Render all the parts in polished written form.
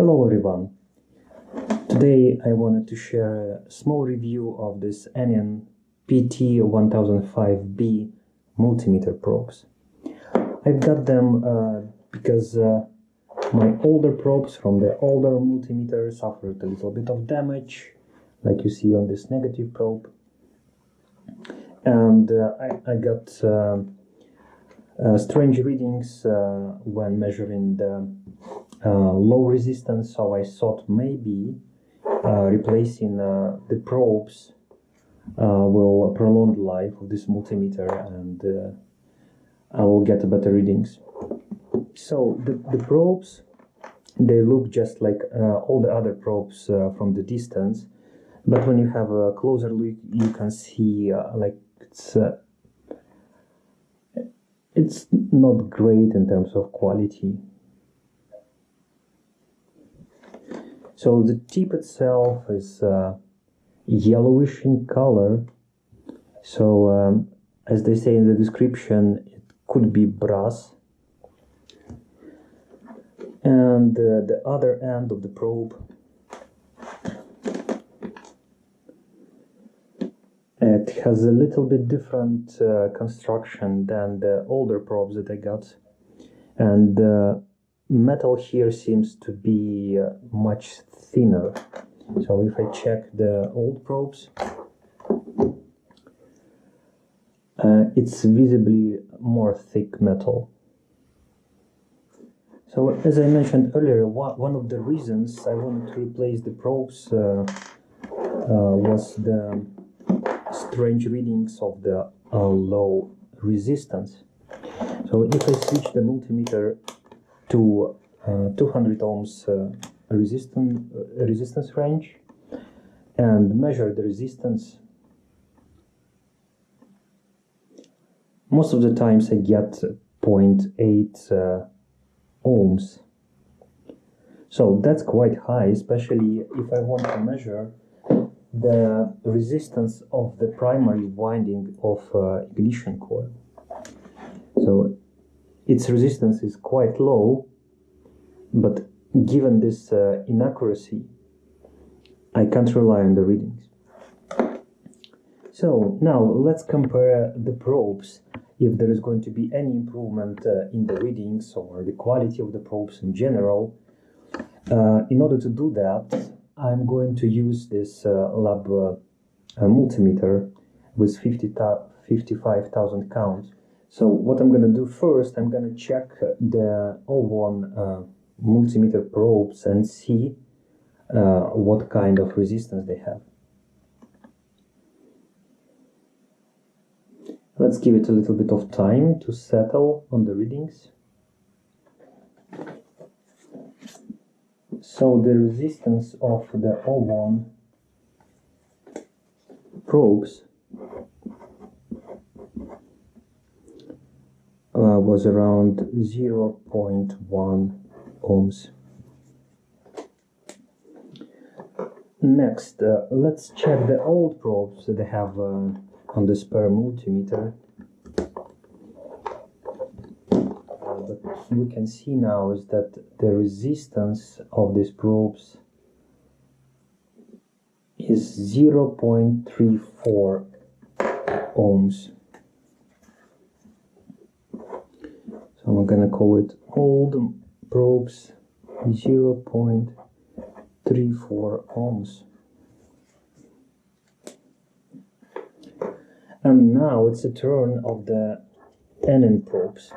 Hello everyone. Today I wanted to share a small review of this Aneng PT1005B multimeter probes. I got them because my older probes from the older multimeter suffered a little bit of damage, like you see on this negative probe. And I got strange readings when measuring the low resistance, so I thought maybe replacing the probes will prolong the life of this multimeter and I will get better readings. So the probes, they look just like all the other probes from the distance, but when you have a closer look you can see like it's not great in terms of quality. So the tip itself is yellowish in color. So as they say in the description, it could be brass. And the other end of the probe, it has a little bit different construction than the older probes that I got. And the metal here seems to be much thinner. So if I check the old probes, it's visibly more thick metal. So as I mentioned earlier, one of the reasons I wanted to replace the probes was the strange readings of the low resistance. So if I switch the multimeter to 200 ohms resistance range and measure the resistance, most of the times I get 0.8 ohms. So that's quite high, especially if I want to measure the resistance of the primary winding of ignition coil. So its resistance is quite low, but given this inaccuracy, I can't rely on the readings. So now let's compare the probes, if there is going to be any improvement in the readings or the quality of the probes in general. In order to do that, I'm going to use this lab multimeter with 55,000 counts. So what I'm going to do first, I'm going to check the O1 multimeter probes and see what kind of resistance they have. Let's give it a little bit of time to settle on the readings. So the resistance of the O1 probes was around 0.1 ohms. Next, let's check the old probes that they have on the spare multimeter. But we can see now is that the resistance of these probes is 0.34 ohms. So I'm gonna call it old probes 0.34 ohms. And now it's the turn of the Aneng probes.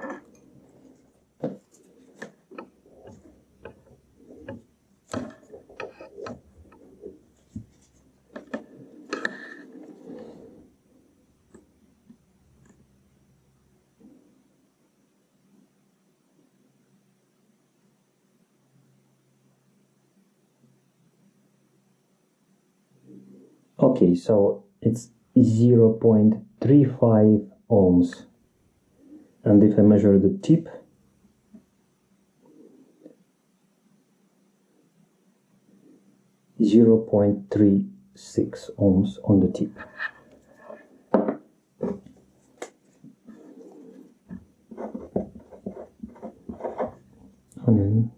Okay, so it's 0.35 ohms. And if I measure the tip, .36 ohms on the tip. And then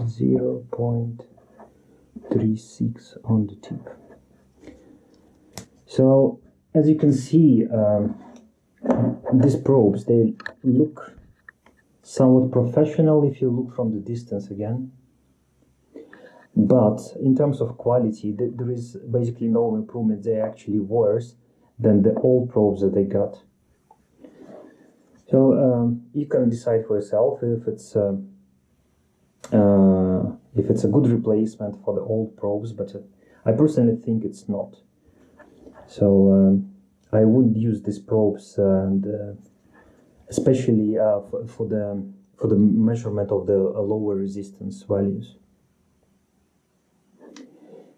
0.36 0.36 on the tip. So as you can see, these probes, they look somewhat professional if you look from the distance again. But in terms of quality, there is basically no improvement. They're actually worse than the old probes that they got. So you can decide for yourself if it's a good replacement for the old probes, but I personally think it's not. So I would use these probes, and especially for the measurement of the lower resistance values.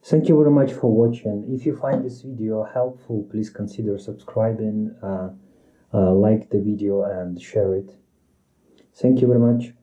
Thank you very much for watching. If you find this video helpful, please consider subscribing, like the video and share it. Thank you very much.